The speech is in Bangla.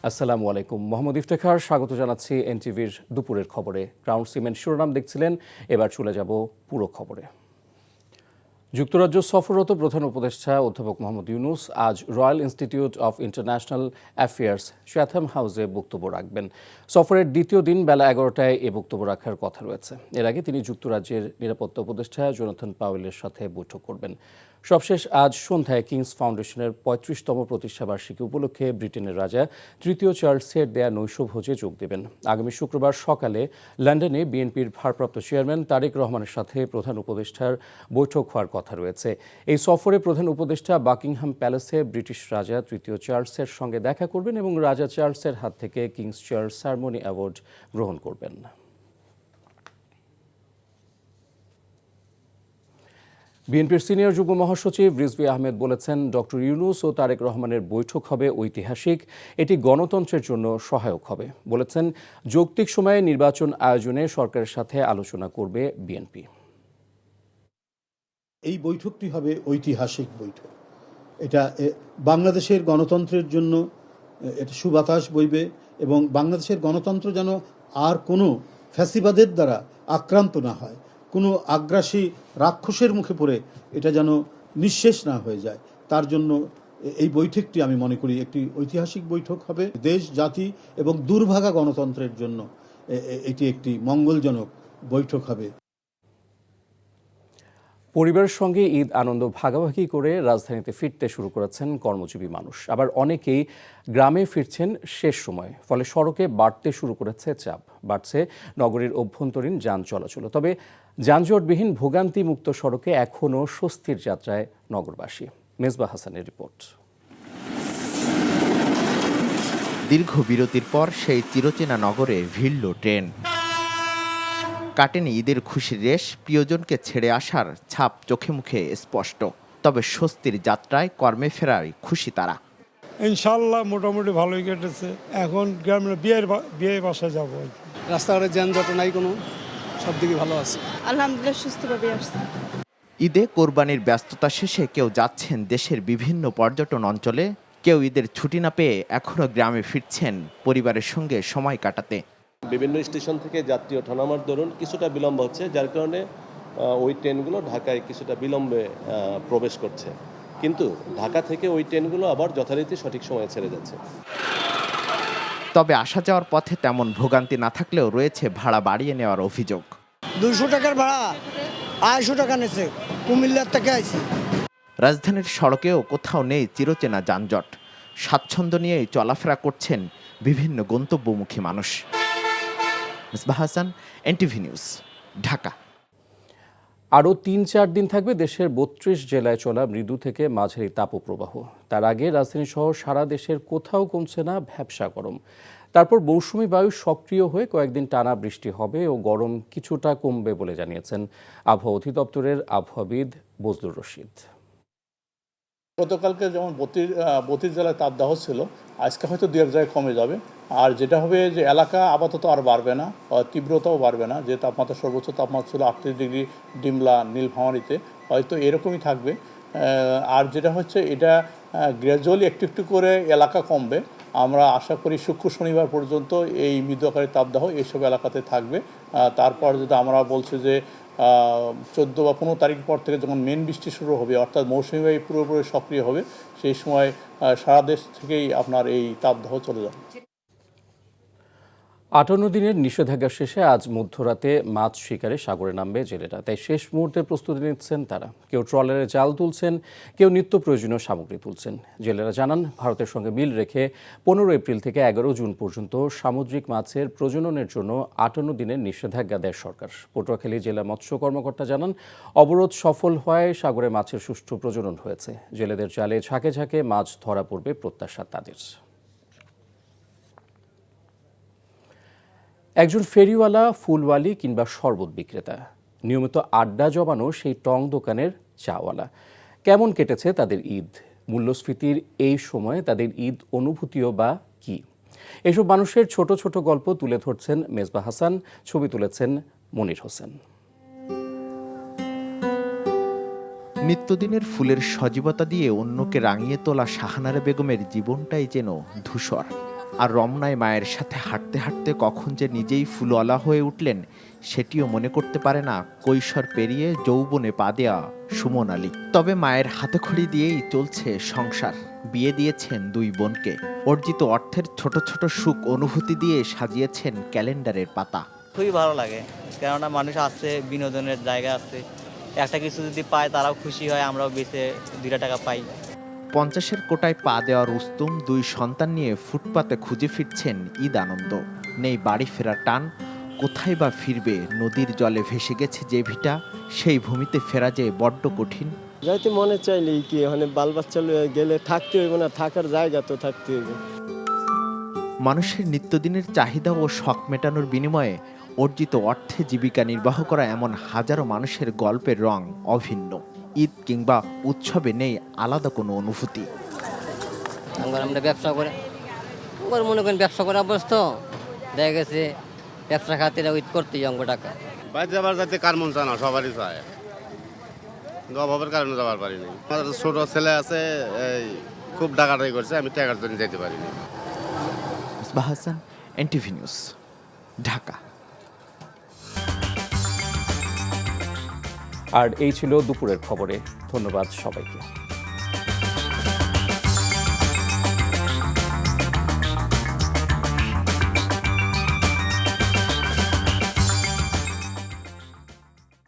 আসসালামু আলাইকুম। মোহাম্মদ ইফতেখার স্বাগত জানাচ্ছি এনটিভির দুপুরের খবরে। ক্রাউন সিমেন্ট শিরোনাম দেখছিলেন, এবার চলে যাব পুরো খবরে। যুক্তরাজ্য সফররত প্রধান উপদেষ্টা অধ্যাপক মোহাম্মদ ইউনূস আজ royal institute of international affairs Chatham হাউসে বক্তব্য রাখবেন। সফরের দ্বিতীয় দিন বেলা 11টায় এ বক্তব্য রাখার কথা রয়েছে। এর আগে তিনি যুক্তরাজ্যের নিরাপত্তা উপদেষ্টা জোনাথন পাওয়েলের সাথে বৈঠক করবেন। সবশেষ আজ সন্ধ্যায় কিংস ফাউন্ডেশনের 35তম প্রতিষ্ঠাবার্ষিকী উপলক্ষে ব্রিটেনের রাজা তৃতীয় চার্লসের দেয়া নৈশভোজে যোগ দেবেন। আগামী শুক্রবার সকালে লন্ডনে বিএনপির ভারপ্রাপ্ত চেয়ারম্যান তারেক রহমানের সাথে প্রধান উপদেষ্টার বৈঠক হওয়ার কথা রয়েছে। এই সফরে প্রধান উপদেষ্টা বাকিংহাম প্যালেসে ব্রিটিশ রাজা তৃতীয় চার্লসের সঙ্গে দেখা করবেন এবং রাজা চার্লসের হাত থেকে কিংস চার্লস সারমনি অ্যাওয়ার্ড গ্রহণ করবেন। বিএনপির সিনিয়র যুগ্ম মহাসচিব রিজভী আহমেদ বলেছেন, ডক্টর ইউনূস ও তারেক রহমানের বৈঠক হবে ঐতিহাসিক, এটি গণতন্ত্রের জন্য সহায়ক হবে। বলেছেন, যৌক্তিক সময়ে নির্বাচন আয়োজনে সরকারের সাথে আলোচনা করবে বিএনপি। এই বৈঠকটি হবে ঐতিহাসিক বৈঠক। এটা বাংলাদেশের গণতন্ত্রের জন্য এটা সুবাতাস বইবে এবং বাংলাদেশের গণতন্ত্র যেন আর কোনো ফ্যাসিবাদের দ্বারা আক্রান্ত না হয়, কোনো আগ্রাসী রাক্ষসের মুখে পড়ে এটা যেন নিঃশেষ না হয়ে যায়, তার জন্য এই বৈঠকটি আমি মনে করি একটি ঐতিহাসিক বৈঠক হবে। দেশ, জাতি এবং দুর্ভাগা গণতন্ত্রের জন্য এটি একটি মঙ্গলজনক বৈঠক হবে। পরিবারের সঙ্গে ঈদ আনন্দ ভাগাভাগি করে রাজধানীতে ফিরতে শুরু করেছেন কর্মজীবী মানুষ। আবার অনেকেই গ্রামে ফিরছেন শেষ সময়, ফলে সড়কে বাড়তে শুরু করেছে চাপ। বাড়ছে নগরীর অভ্যন্তরীণ যান চলাচল। তবে যানজটবিহীন ভোগান্তিমুক্ত সড়কে এখনও স্বস্তির যাত্রায় নগরবাসী। মেজবা হাসানের রিপোর্ট। দীর্ঘ বিরতির পর সেই চিরচেনা নগরে ভিড়ল ট্রেন। কাটেনি ঈদের খুশির রেশ, প্রিয়জনকে ছেড়ে আসার ছাপ চোখে মুখে স্পষ্ট। তবে স্বস্তির যাত্রায় কর্মে ফেরার খুশি তারা। ইনশাল্লাহ মোটামুটি ভালোই কেটেছে। এখন গ্রামের বিয়ে বাসায় যাবো। রাস্তাঘাটে যানজট নাই, কোনো সব দিকে ভালো আছে, আলহামদুলিল্লাহ সুস্থভাবে আসছে। ঈদে কোরবানির ব্যস্ততা শেষে কেউ যাচ্ছেন দেশের বিভিন্ন পর্যটন অঞ্চলে, কেউ ঈদের ছুটি না পেয়ে এখনও গ্রামে ফিরছেন পরিবারের সঙ্গে সময় কাটাতে। বিভিন্ন স্টেশন থেকে যাত্রী ওঠানামার দরুন কিছুটা বিলম্ব হচ্ছে, যার কারণে ওই ট্রেনগুলো ঢাকায় কিছুটা বিলম্বে প্রবেশ করছে, কিন্তু ঢাকা থেকে ওই ট্রেনগুলো আবার যথারীতি সঠিক সময়ে ছেড়ে যাচ্ছে। তবে আসা যাওয়ার পথে তেমন ভোগান্তি না থাকলেও রয়েছে ভাড়া বাড়িয়ে নেওয়ার অভিযোগ। 200 টাকার ভাড়া 250 টাকা নিচ্ছে, কুমিল্লার থেকে আইছি। রাজধানীর সড়কেও কোথাও নেই চিরচেনা যানজট। স্বাচ্ছন্দ্য নিয়েই চলাফেরা করছেন বিভিন্ন গন্তব্যমুখী মানুষ। Mezba Hasan, NTV news, Dhaka. আরও ৩-৪ দিন থাকবে দেশের 32 জেলায় চলা মৃদু থেকে মাঝারি তাপপ্রবাহ। তার আগে রাজধানী সহ সারা দেশের কোথাও কমছে না ভ্যাপসা গরম। তারপর মৌসুমি বায়ু সক্রিয় হয়ে কয়েকদিন টানা বৃষ্টি হবে ও গরম কিছুটা কমবে বলে জানিয়েছেন আবহাওয়া অধিদপ্তরের আবহাওয়াবিদ বজলুর রশিদ। গতকালকে যেমন 32 জেলায় তাপদাহ ছিল, আজকে হয়তো 2-1 জায়গায় কমে যাবে। আর যেটা হবে যে এলাকা আপাতত আর বাড়বে না, তীব্রতাও বাড়বে না। যে তাপমাত্রা সর্বোচ্চ তাপমাত্রা ছিল 38 ডিগ্রি ডিমলা নীলফামারীতে, হয়তো এরকমই থাকবে। আর যেটা হচ্ছে এটা গ্র্যাজুয়ালি একটু একটু করে এলাকা কমবে। আমরা আশা করি শুক্র শনিবার পর্যন্ত এই মৃদু আকারের তাপদাহ এইসব এলাকাতে থাকবে। তারপর যেটা আমরা বলছি যে 14 বা 15 তারিখ পর থেকে যখন মেন বৃষ্টি শুরু হবে, অর্থাৎ মৌসুমী বায়ু পুরোপুরি সক্রিয় হবে, সেই সময় সারা দেশ থেকেই আপনার এই তাপদাহ চলে যাবে। 58 দিনের নিষেধাজ্ঞা শেষে আজ মধ্যরাতে মাছ শিকারে সাগরে নামবে জেলেরা। তাই শেষ মুহূর্তে প্রস্তুতি নিচ্ছেন তারা। কেউ ট্রলারে জাল তুলছেন, কেউ নিত্য প্রয়োজনীয় সামগ্রী তুলছেন। জেলেরা জানান, ভারতের সঙ্গে মিল রেখে 15 এপ্রিল থেকে 11 জুন পর্যন্ত সামুদ্রিক মাছের প্রজননের জন্য 58 দিনের নিষেধাজ্ঞা দেয় সরকার। পটুয়াখালী জেলা মৎস্য কর্মকর্তা জানান, অবরোধ সফল হওয়ায় সাগরে মাছের সুষ্ঠু প্রজনন হয়েছে। জেলেদের জালে ঝাঁকে ঝাঁকে মাছ ধরা পড়বে প্রত্যাশা তাদের। একজন ফেরিওয়ালা, ফুলওয়ালি কিংবা শরবত বিক্রেতা, নিয়মিত আড্ডা জমানো সেই টং দোকানের চাওয়ালা, কেমন কেটেছে তাদের ঈদ? মূল্যস্ফীতির এই সময়ে তাদের ঈদ অনুভূতিও বা কি? এসব মানুষের ছোট ছোট গল্প তুলে ধরছেন মেজবা হাসান, ছবি তুলেছেন মনির হোসেন। নিত্যদিনের ফুলের সজীবতা দিয়ে অন্যকে রাঙিয়ে তোলা শাহানারা বেগমের জীবনটাই যেন ধূসর। আর রমনায় মায়ের সাথে হাঁটতে হাঁটতে কখন যে নিজেই ফুলওয়ালা হয়ে উঠলেন সেটিও মনে করতে পারে না কৈশোর পেরিয়ে যৌবনে পা দেয়া সুমন আলী। তবে মায়ের হাতেখড়ি দিয়েই চলছে সংসার। বিয়ে দিয়েছেন 2 বোনকে। অর্জিত অর্থের ছোট ছোট সুখ অনুভূতি দিয়ে সাজিয়েছেন ক্যালেন্ডারের পাতা। খুবই ভালো লাগে, কেননা মানুষ আছে, বিনোদনের জায়গা আছে, একটা কিছু যদি পায় তারাও খুশি হয়, আমরাও বেঁচে 2 টাকা পাই। 50-এর কোটায় পা দেওয়া রুস্তুম 2 সন্তান নিয়ে ফুটপাতে খুঁজে ফিরছেন ঈদ আনন্দ। নেই বাড়ি ফেরার টান, কোথায় বা ফিরবে? নদীর জলে ভেসে গেছে যে ভিটা, সেই ভূমিতে ফেরা যে বড্ড কঠিন। যাইতে মনে চাইলেই কি মানে বাল বাচ্চা গেলে থাকতে হইব না, থাকার জায়গা তো থাকতে হইব। মানুষের নিত্যদিনের চাহিদা ও শখ মেটানোর বিনিময়ে অর্জিত অর্থে জীবিকা নির্বাহ করা এমন হাজারো মানুষের গল্পের রং অভিন্ন। ঈদ কিংবা উৎসবে নেই আলাদা কোনো অনুভূতি। আমরা ব্যবসা করে মনে করেন ব্যবসা করা অবস্থা দেখা গেছে, ব্যবসা খাতিরে উইট করতে অঙ্ক টাকা বাইরে যাবার যাতে কার মন চায় না, সবারই চায়, কিন্তু অভাবের কারণে যাবার পারিনি। আমার ছোট ছেলে আছে, এই খুব ডাকাডাকি করছে, আমি টাকার জন্য যেতে পারিনি। Misbah Hasan, NTV news, Dhaka. আর এই ছিল দুপুরের খবরে। ধন্যবাদ সবাইকে।